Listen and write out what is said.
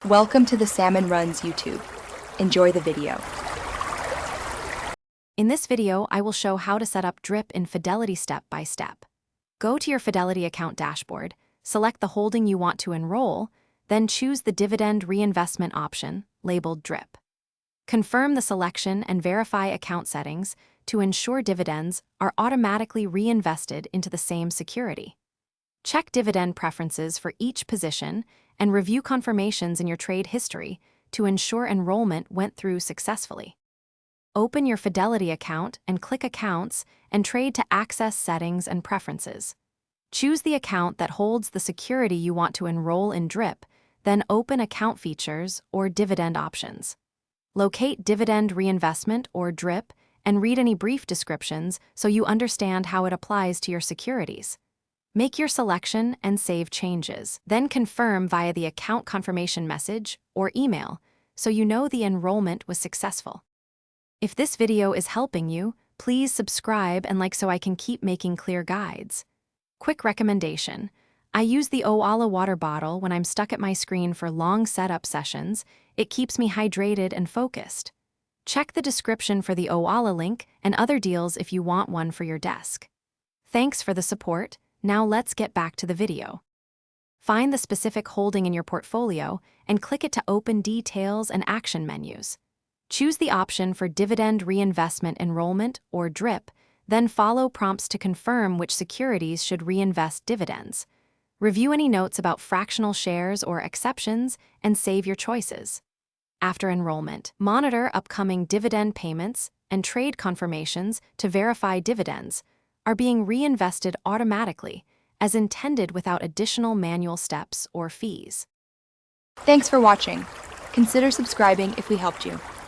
Welcome to the Salmon Runs YouTube. Enjoy the video. In this video, I will show how to set up Drip in Fidelity step by step. Go to your Fidelity account dashboard, select the holding you want to enroll, then choose the dividend reinvestment option, labeled Drip. Confirm the selection and verify account settings to ensure dividends are automatically reinvested into the same security. Check dividend preferences for each position and review confirmations in your trade history to ensure enrollment went through successfully. Open your Fidelity account and click Accounts and Trade to access settings and preferences. Choose the account that holds the security you want to enroll in Drip, then open Account Features or Dividend Options. Locate Dividend Reinvestment or Drip and read any brief descriptions so you understand how it applies to your securities. Make your selection and save changes, then confirm via the account confirmation message or email so you know the enrollment was successful. If this video is helping you, please subscribe and like so I can keep making clear guides. Quick recommendation: I use the Owala water bottle when I'm stuck at my screen for long setup sessions. It keeps me hydrated and focused. Check the description for the Owala link and other deals if you want one for your desk. Thanks for the support. Now let's get back to the video. Find the specific holding in your portfolio and click it to open Details and Action menus. Choose the option for Dividend Reinvestment Enrollment or DRIP, then follow prompts to confirm which securities should reinvest dividends. Review any notes about fractional shares or exceptions and save your choices. After enrollment, monitor upcoming dividend payments and trade confirmations to verify dividends are being reinvested automatically, as intended without additional manual steps or fees. Thanks for watching. Consider subscribing if we helped you.